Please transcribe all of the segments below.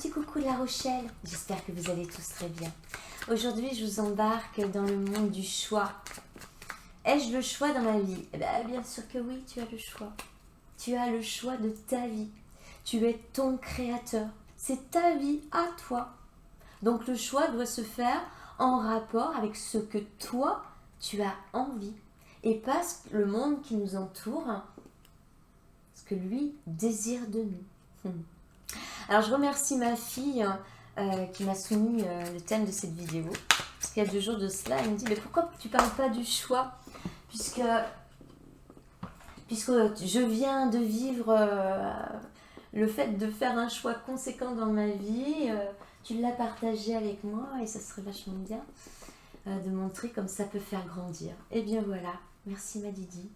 petit coucou de La Rochelle, j'espère que vous allez tous très bien. Aujourd'hui, je vous embarque dans le monde du choix. Ai-je le choix dans ma vie? Bien sûr que oui, tu as le choix. Tu as le choix de ta vie. Tu es ton créateur. C'est ta vie à toi. Donc le choix doit se faire en rapport avec ce que toi, tu as envie. Et pas le monde qui nous entoure, ce que lui désire de nous. Alors je remercie ma fille qui m'a soumis le thème de cette vidéo. Parce qu'il y a 2 jours de cela, elle me dit « Mais pourquoi tu ne parles pas du choix ?» puisque je viens de vivre le fait de faire un choix conséquent dans ma vie. Tu l'as partagé avec moi et ça serait vachement bien de montrer comme ça peut faire grandir. Et bien voilà, merci ma Didi.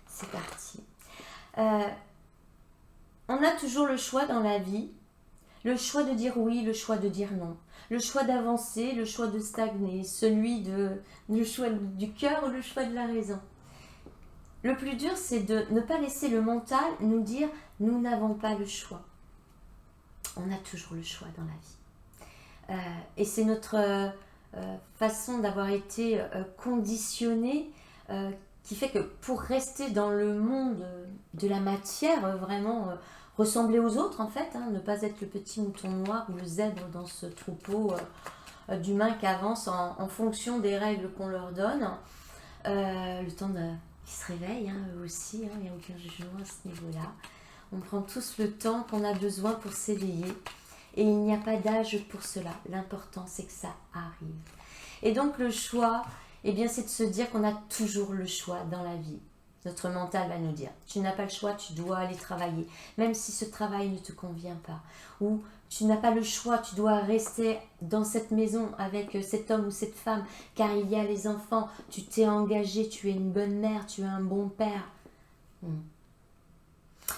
C'est parti. On a toujours le choix dans la vie, le choix de dire oui, le choix de dire non, le choix d'avancer, le choix de stagner, le choix du cœur ou le choix de la raison. Le plus dur, c'est de ne pas laisser le mental nous dire « nous n'avons pas le choix ». On a toujours le choix dans la vie. Et c'est notre façon d'avoir été conditionné qui fait que pour rester dans le monde de la matière, vraiment ressembler aux autres en fait, ne pas être le petit mouton noir ou le zèbre dans ce troupeau d'humains qui avancent en fonction des règles qu'on leur donne, le temps qu'ils se réveillent, eux aussi, il n'y a aucun jugement à ce niveau-là. On prend tous le temps qu'on a besoin pour s'éveiller et il n'y a pas d'âge pour cela. L'important c'est que ça arrive. Et donc le choix, eh bien, c'est de se dire qu'on a toujours le choix dans la vie. Notre mental va nous dire, tu n'as pas le choix, tu dois aller travailler, même si ce travail ne te convient pas. Ou tu n'as pas le choix, tu dois rester dans cette maison avec cet homme ou cette femme, car il y a les enfants, tu t'es engagé, tu es une bonne mère, tu es un bon père.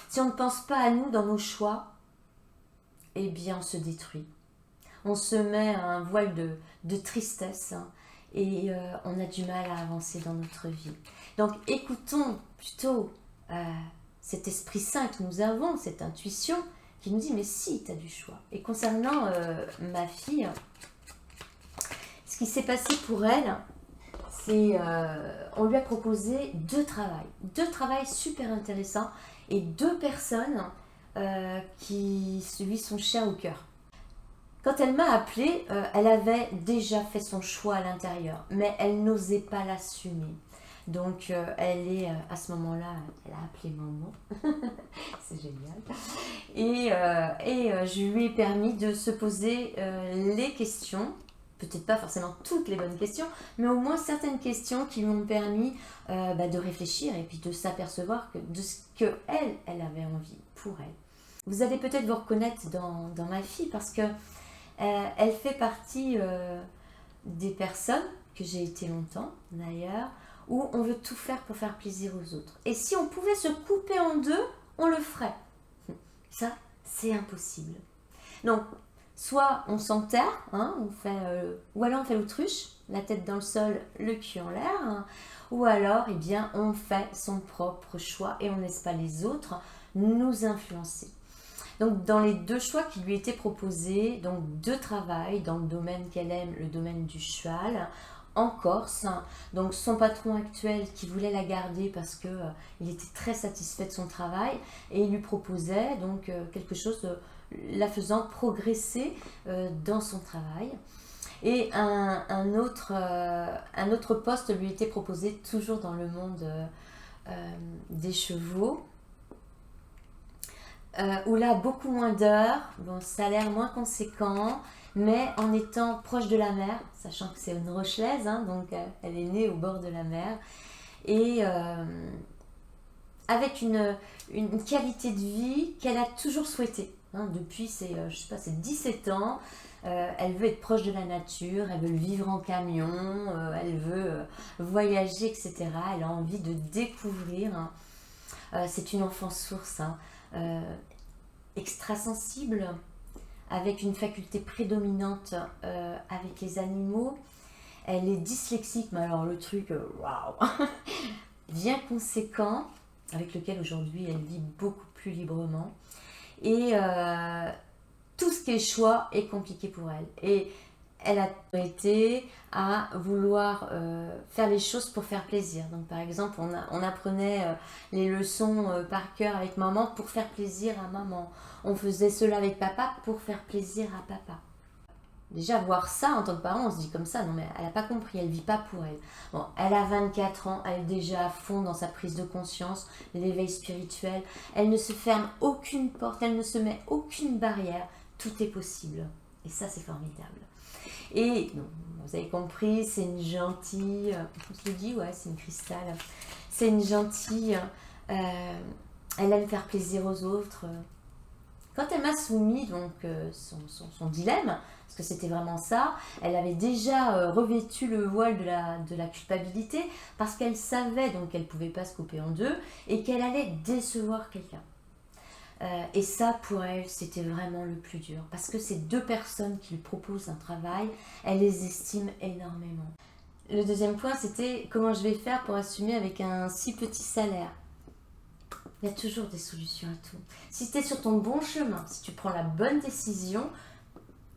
Si on ne pense pas à nous dans nos choix, eh bien, on se détruit. On se met un voile de tristesse, et on a du mal à avancer dans notre vie. Donc écoutons plutôt cet Esprit Saint que nous avons, cette intuition qui nous dit mais si, tu as du choix. Et concernant ma fille, ce qui s'est passé pour elle, c'est on lui a proposé 2 travails super intéressants et 2 personnes qui lui sont chères au cœur. Quand elle m'a appelée, elle avait déjà fait son choix à l'intérieur, mais elle n'osait pas l'assumer. Donc, elle est à ce moment-là, elle a appelé maman, c'est génial. Et je lui ai permis de se poser les questions, peut-être pas forcément toutes les bonnes questions, mais au moins certaines questions qui lui ont permis de réfléchir et puis de s'apercevoir de ce qu'elle avait envie pour elle. Vous allez peut-être vous reconnaître dans ma fille parce que elle fait partie des personnes, que j'ai été longtemps d'ailleurs, où on veut tout faire pour faire plaisir aux autres. Et si on pouvait se couper en 2, on le ferait. Ça, c'est impossible. Donc, soit on s'enterre, ou alors on fait l'autruche, la tête dans le sol, le cul en l'air, ou alors, eh bien, on fait son propre choix et on ne laisse pas les autres nous influencer. Donc, dans les 2 choix qui lui étaient proposés, donc 2 travails dans le domaine qu'elle aime, le domaine du cheval, en Corse. Donc, son patron actuel qui voulait la garder parce qu'il était très satisfait de son travail et il lui proposait donc quelque chose la faisant progresser dans son travail. Et un autre poste lui était proposé toujours dans le monde des chevaux. Où là, beaucoup moins d'heures, bon, salaire moins conséquent, mais en étant proche de la mer, sachant que c'est une Rochelaise, donc elle est née au bord de la mer, et avec une qualité de vie qu'elle a toujours souhaitée. Depuis ses 17 ans, elle veut être proche de la nature, elle veut vivre en camion, elle veut voyager, etc. Elle a envie de découvrir. C'est une enfant source, extrasensible, avec une faculté prédominante avec les animaux. Elle est dyslexique, mais alors le truc, waouh, bien conséquent, avec lequel aujourd'hui elle vit beaucoup plus librement. Et tout ce qui est choix est compliqué pour elle. Et elle a été à vouloir faire les choses pour faire plaisir. Donc par exemple, on apprenait les leçons par cœur avec maman pour faire plaisir à maman. On faisait cela avec papa pour faire plaisir à papa. Déjà, voir ça en tant que parent, on se dit comme ça, non mais elle n'a pas compris, elle ne vit pas pour elle. Bon, elle a 24 ans, elle est déjà à fond dans sa prise de conscience, l'éveil spirituel. Elle ne se ferme aucune porte, elle ne se met aucune barrière. Tout est possible. Et ça, c'est formidable. Et donc, vous avez compris, c'est une gentille, je le dis, ouais, c'est une cristal. C'est une gentille, elle aime faire plaisir aux autres. Quand elle m'a soumis donc son dilemme, parce que c'était vraiment ça, elle avait déjà revêtu le voile de la culpabilité parce qu'elle savait donc qu'elle ne pouvait pas se couper en deux et qu'elle allait décevoir quelqu'un. Et ça, pour elle, c'était vraiment le plus dur. Parce que ces deux personnes qui lui proposent un travail, elle les estime énormément. Le deuxième point, c'était comment je vais faire pour assumer avec un si petit salaire. Il y a toujours des solutions à tout. Si tu es sur ton bon chemin, si tu prends la bonne décision,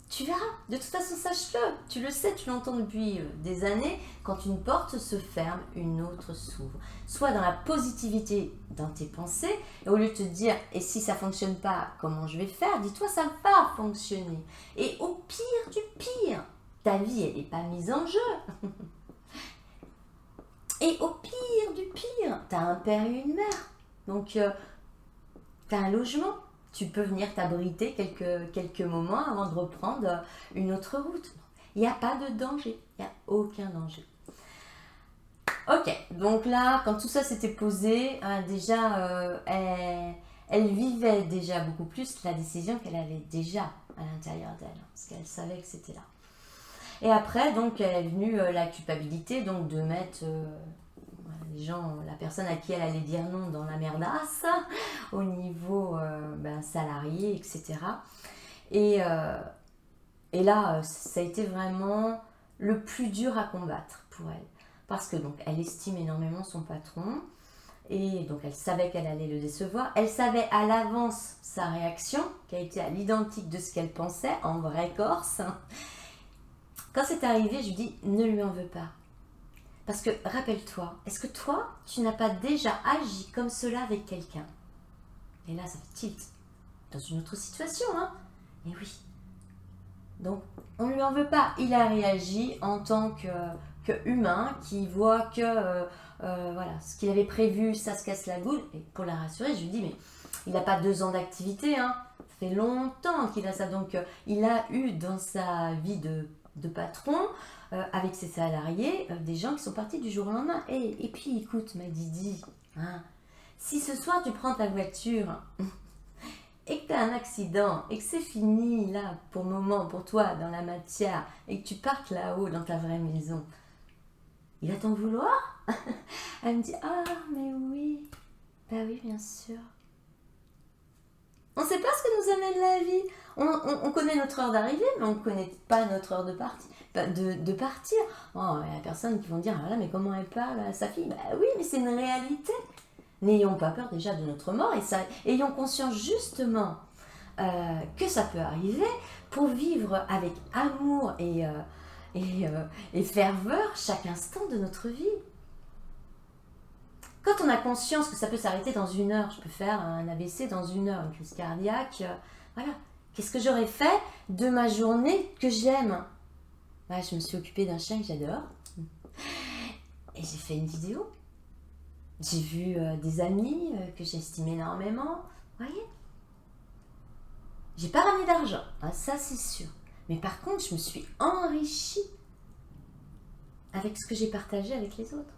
tu verras. De toute façon, sache-le. Tu le sais, tu l'entends depuis des années. Quand une porte se ferme, une autre s'ouvre. Sois dans la positivité dans tes pensées. Et au lieu de te dire, et si ça ne fonctionne pas, comment je vais faire? Dis-toi, ça va fonctionner. Et au pire du pire, ta vie, elle n'est pas mise en jeu. Et au pire du pire, tu as un père et une mère. Donc, tu as un logement. Tu peux venir t'abriter quelques moments avant de reprendre une autre route. Il n'y a pas de danger. Il n'y a aucun danger. Ok, donc là, quand tout ça s'était posé, déjà, elle vivait déjà beaucoup plus la décision qu'elle avait déjà à l'intérieur d'elle. Parce qu'elle savait que c'était là. Et après, donc, elle est venue la culpabilité donc, de mettre... les gens, la personne à qui elle allait dire non dans la merdasse, au niveau salarié, etc. Et là, ça a été vraiment le plus dur à combattre pour elle. Parce que donc, elle estime énormément son patron. Et donc, elle savait qu'elle allait le décevoir. Elle savait à l'avance sa réaction, qui a été à l'identique de ce qu'elle pensait, en vrai corse. Quand c'est arrivé, je lui dis, ne lui en veux pas. Parce que, rappelle-toi, est-ce que toi, tu n'as pas déjà agi comme cela avec quelqu'un? Et là, ça fait tilt. Dans une autre situation, hein? Et oui. Donc, on ne lui en veut pas. Il a réagi en tant que humain qui voit que, voilà, ce qu'il avait prévu, ça se casse la gueule. Et pour la rassurer, je lui dis, mais il n'a pas 2 ans d'activité, hein? Ça fait longtemps qu'il a ça. Donc, il a eu dans sa vie de patron, avec ses salariés, des gens qui sont partis du jour au lendemain. Et puis, écoute, ma Didi, hein, si ce soir tu prends ta voiture et que tu as un accident et que c'est fini, là, pour le moment, pour toi, dans la matière, et que tu partes là-haut, dans ta vraie maison, il va t'en vouloir? Elle me dit, ah, mais oui, bah oui, bien sûr. On ne sait pas ce que nous amène la vie. On connaît notre heure d'arrivée, mais on ne connaît pas notre heure de partir. Oh, il y a personne qui vont dire, ah là, mais comment elle parle à sa fille? Bah oui, mais c'est une réalité. N'ayons pas peur déjà de notre mort et ayons conscience justement que ça peut arriver pour vivre avec amour et ferveur chaque instant de notre vie. Quand on a conscience que ça peut s'arrêter dans 1 heure, je peux faire un AVC dans 1 heure, une crise cardiaque, voilà. Qu'est-ce que j'aurais fait de ma journée que j'aime? Ouais, je me suis occupée d'un chien que j'adore et j'ai fait une vidéo. J'ai vu des amis que j'estime énormément, vous voyez. J'ai pas ramené d'argent, hein, ça c'est sûr. Mais par contre, je me suis enrichie avec ce que j'ai partagé avec les autres.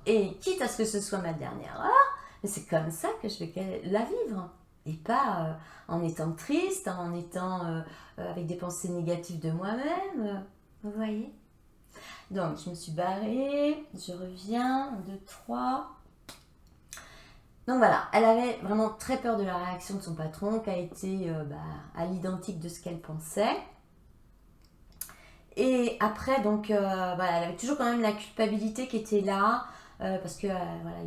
Et quitte à ce que ce soit ma dernière heure, mais c'est comme ça que je vais la vivre. Et pas en étant triste, en étant avec des pensées négatives de moi-même. Vous voyez? Donc, je me suis barrée, je reviens, 1, 2, 3. Donc voilà, elle avait vraiment très peur de la réaction de son patron, qui a été à l'identique de ce qu'elle pensait. Et après, donc, voilà, elle avait toujours quand même la culpabilité qui était là, parce que voilà,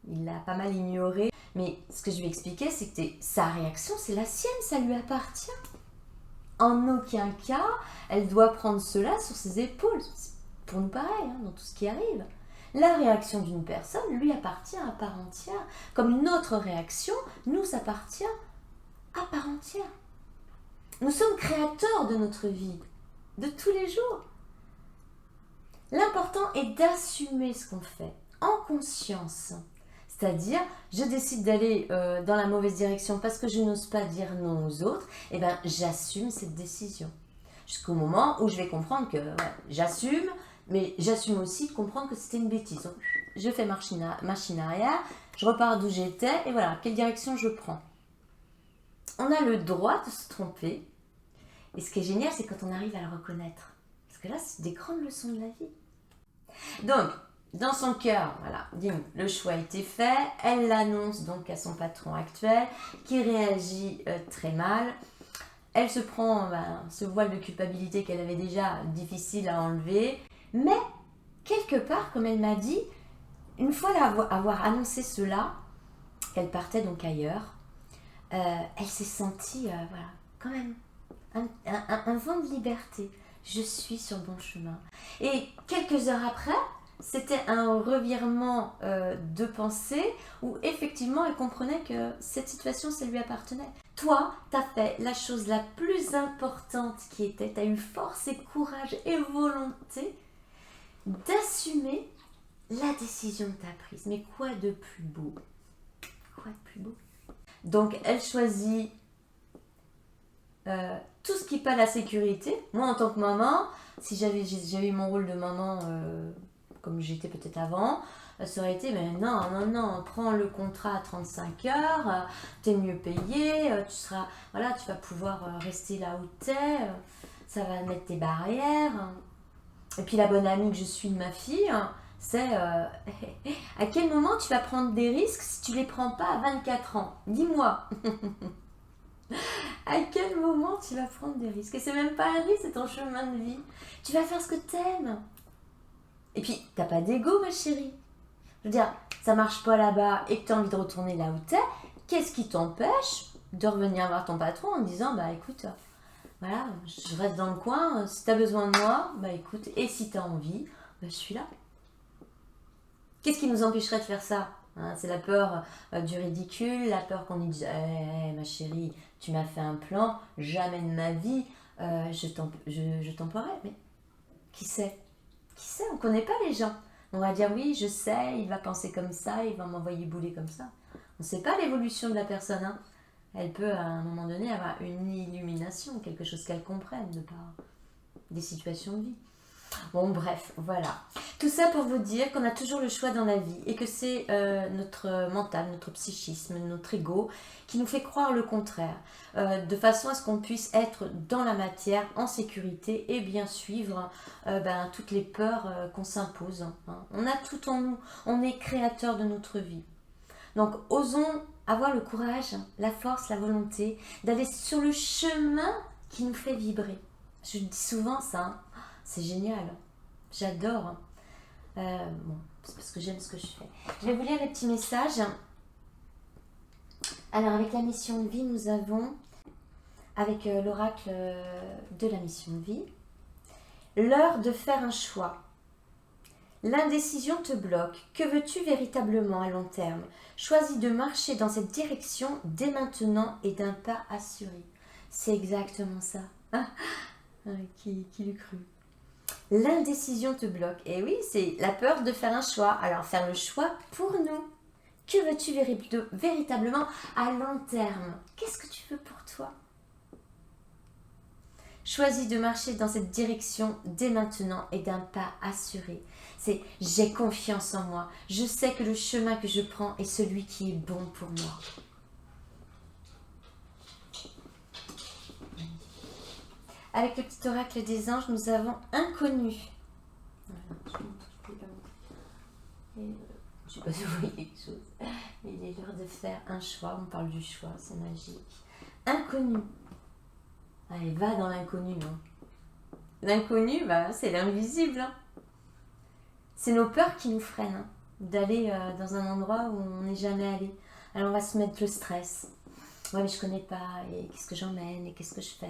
il l'a pas mal ignorée. Mais ce que je vais expliquer, c'est que sa réaction, c'est la sienne, ça lui appartient. En aucun cas, elle doit prendre cela sur ses épaules. C'est pour nous pareil, hein, dans tout ce qui arrive. La réaction d'une personne lui appartient à part entière, comme notre réaction nous appartient à part entière. Nous sommes créateurs de notre vie, de tous les jours. L'important est d'assumer ce qu'on fait, en conscience. C'est-à-dire, je décide d'aller dans la mauvaise direction parce que je n'ose pas dire non aux autres, et bien j'assume cette décision. Jusqu'au moment où je vais comprendre que j'assume, mais j'assume aussi de comprendre que c'était une bêtise. Donc, je fais machine arrière, je repars d'où j'étais, et voilà, quelle direction je prends. On a le droit de se tromper, et ce qui est génial, c'est quand on arrive à le reconnaître. Parce que là, c'est des grandes leçons de la vie. Donc, dans son cœur, voilà, le choix a été fait, elle l'annonce donc à son patron actuel, qui réagit très mal. Elle se prend ce voile de culpabilité qu'elle avait déjà difficile à enlever, mais quelque part, comme elle m'a dit, une fois avoir annoncé cela, qu'elle partait donc ailleurs, elle s'est sentie, quand même, un vent de liberté. Je suis sur le bon chemin. Et quelques heures après, c'était un revirement de pensée où effectivement elle comprenait que cette situation, ça lui appartenait. Toi, tu as fait la chose la plus importante qui était, tu as eu force et courage et volonté d'assumer la décision que tu as prise. Mais quoi de plus beau? Quoi de plus beau? Donc elle choisit tout ce qui n'est pas la sécurité. Moi en tant que maman, si j'avais eu mon rôle de maman comme j'étais peut-être avant, ça aurait été, mais non, prends le contrat à 35 heures, t'es mieux payé, tu vas pouvoir rester là où t'es, ça va mettre tes barrières. Et puis la bonne amie que je suis de ma fille, c'est à quel moment tu vas prendre des risques si tu les prends pas à 24 ans? Dis-moi. À quel moment tu vas prendre des risques? Et c'est même pas un risque, c'est ton chemin de vie. Tu vas faire ce que t'aimes. Et puis, t'as pas d'ego, ma chérie. Je veux dire, ça marche pas là-bas et que tu as envie de retourner là où t'es, qu'est-ce qui t'empêche de revenir voir ton patron en disant, écoute, voilà, je reste dans le coin, si tu as besoin de moi, écoute, et si tu as envie, je suis là. Qu'est-ce qui nous empêcherait de faire ça? C'est la peur du ridicule, la peur qu'on nous dise, ma chérie, tu m'as fait un plan, jamais de ma vie, je t'emploierai. Mais qui sait? Qui sait? On ne connaît pas les gens. On va dire oui, je sais, il va penser comme ça, il va m'envoyer bouler comme ça. On ne sait pas l'évolution de la personne. Hein. Elle peut à un moment donné avoir une illumination, quelque chose qu'elle comprenne de par des situations de vie. Bon bref, voilà. Tout ça pour vous dire qu'on a toujours le choix dans la vie et que c'est notre mental, notre psychisme, notre ego qui nous fait croire le contraire, de façon à ce qu'on puisse être dans la matière, en sécurité et bien suivre toutes les peurs qu'on s'impose. Hein. On a tout en nous, on est créateur de notre vie. Donc osons avoir le courage, la force, la volonté d'aller sur le chemin qui nous fait vibrer. Je dis souvent ça, hein. C'est génial, j'adore. C'est parce que j'aime ce que je fais. Je vais vous lire les petits messages. Alors avec la mission de vie, nous avons, avec l'oracle de la mission de vie, l'heure de faire un choix. L'indécision te bloque. Que veux-tu véritablement à long terme? Choisis de marcher dans cette direction dès maintenant et d'un pas assuré. C'est exactement ça. Qui l'eût cru? L'indécision te bloque. Et oui, c'est la peur de faire un choix. Alors, faire le choix pour nous. Que veux-tu véritablement à long terme? Qu'est-ce que tu veux pour toi? Choisis de marcher dans cette direction dès maintenant et d'un pas assuré. C'est j'ai confiance en moi. Je sais que le chemin que je prends est celui qui est bon pour moi. Avec le petit oracle des anges, nous avons inconnu. Voilà, je ne sais pas si vous voyez quelque chose. Il est l'heure de faire un choix. On parle du choix, c'est magique. Inconnu. Allez, va dans l'inconnu. Hein. L'inconnu, c'est l'invisible. Hein. C'est nos peurs qui nous freinent hein, d'aller dans un endroit où on n'est jamais allé. Alors on va se mettre le stress. Ouais, mais je connais pas. Et qu'est-ce que j'emmène? Et qu'est-ce que je fais?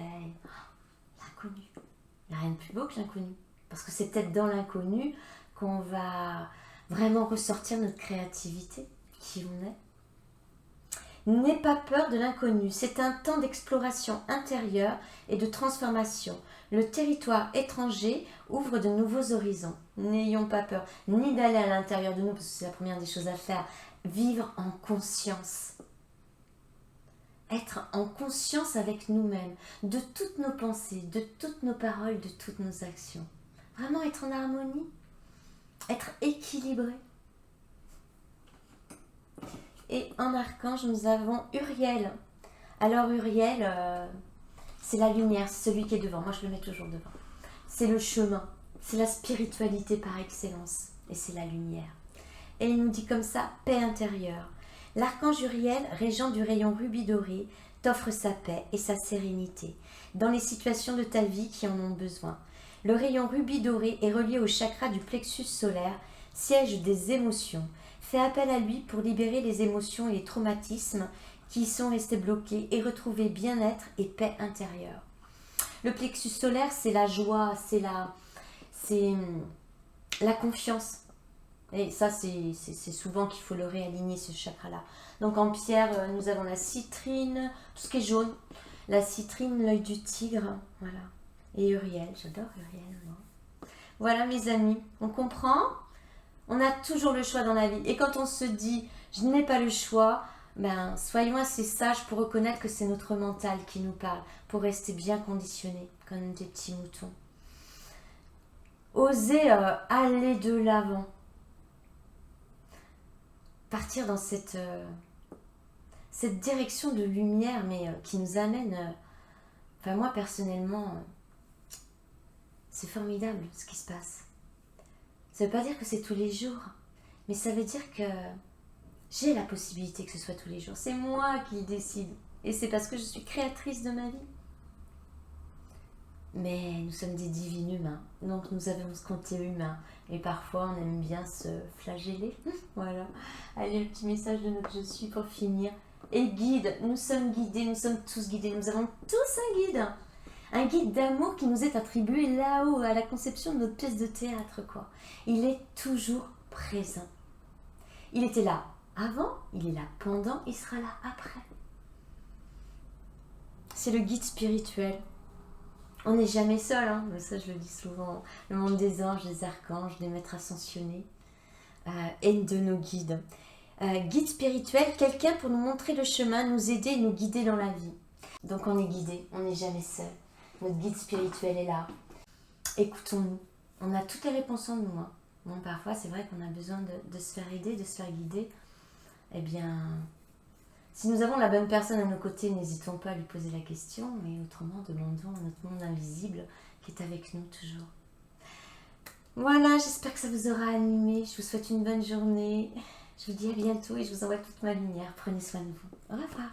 l'inconnu. Il n'y a rien de plus beau que l'inconnu. Parce que c'est peut-être dans l'inconnu qu'on va vraiment ressortir notre créativité, qui on est. N'aie pas peur de l'inconnu, c'est un temps d'exploration intérieure et de transformation. Le territoire étranger ouvre de nouveaux horizons. N'ayons pas peur ni d'aller à l'intérieur de nous, parce que c'est la première des choses à faire. Vivre en conscience. Être en conscience avec nous-mêmes, de toutes nos pensées, de toutes nos paroles, de toutes nos actions. Vraiment être en harmonie, être équilibré. Et en archange, nous avons Uriel. Alors Uriel, c'est la lumière, c'est celui qui est devant. Moi, je le mets toujours devant. C'est le chemin, c'est la spiritualité par excellence. Et c'est la lumière. Et il nous dit comme ça, paix intérieure. L'archange Uriel, régent du rayon rubis doré, t'offre sa paix et sa sérénité dans les situations de ta vie qui en ont besoin. Le rayon rubis doré est relié au chakra du plexus solaire, siège des émotions. Fais appel à lui pour libérer les émotions et les traumatismes qui y sont restés bloqués et retrouver bien-être et paix intérieure. Le plexus solaire, c'est la joie, c'est la confiance. Et ça, c'est souvent qu'il faut le réaligner, ce chakra-là. Donc en pierre, nous avons la citrine, tout ce qui est jaune. La citrine, l'œil du tigre, voilà. Et Uriel, j'adore Uriel. Moi. Voilà mes amis, on comprend ? On a toujours le choix dans la vie. Et quand on se dit, je n'ai pas le choix, ben, soyons assez sages pour reconnaître que c'est notre mental qui nous parle, pour rester bien conditionnés, comme des petits moutons. Oser aller de l'avant. Partir dans cette direction de lumière, mais qui nous amène... Enfin, moi, personnellement, c'est formidable ce qui se passe. Ça ne veut pas dire que c'est tous les jours, mais ça veut dire que j'ai la possibilité que ce soit tous les jours. C'est moi qui décide. Et c'est parce que je suis créatrice de ma vie. Mais nous sommes des divins humains, donc nous avons ce côté humain. Et parfois, on aime bien se flageller. Voilà. Allez, le petit message de notre je suis pour finir. Et guide, nous sommes guidés, nous sommes tous guidés. Nous avons tous un guide. Un guide d'amour qui nous est attribué là-haut, à la conception de notre pièce de théâtre, quoi. Il est toujours présent. Il était là avant, il est là pendant, il sera là après. C'est le guide spirituel. On n'est jamais seul, hein. Ça je le dis souvent. Le monde des anges, des archanges, des maîtres ascensionnés et de nos guides. Guide spirituel, quelqu'un pour nous montrer le chemin, nous aider et nous guider dans la vie. Donc on est guidé, on n'est jamais seul. Notre guide spirituel est là. Écoutons-nous. On a toutes les réponses en nous. Hein. Bon, parfois, c'est vrai qu'on a besoin de se faire aider, de se faire guider. Eh bien, si nous avons la bonne personne à nos côtés, n'hésitons pas à lui poser la question. Mais autrement, demandons à notre monde invisible qui est avec nous toujours. Voilà, j'espère que ça vous aura animé. Je vous souhaite une bonne journée. Je vous dis à bientôt et je vous envoie toute ma lumière. Prenez soin de vous. Au revoir.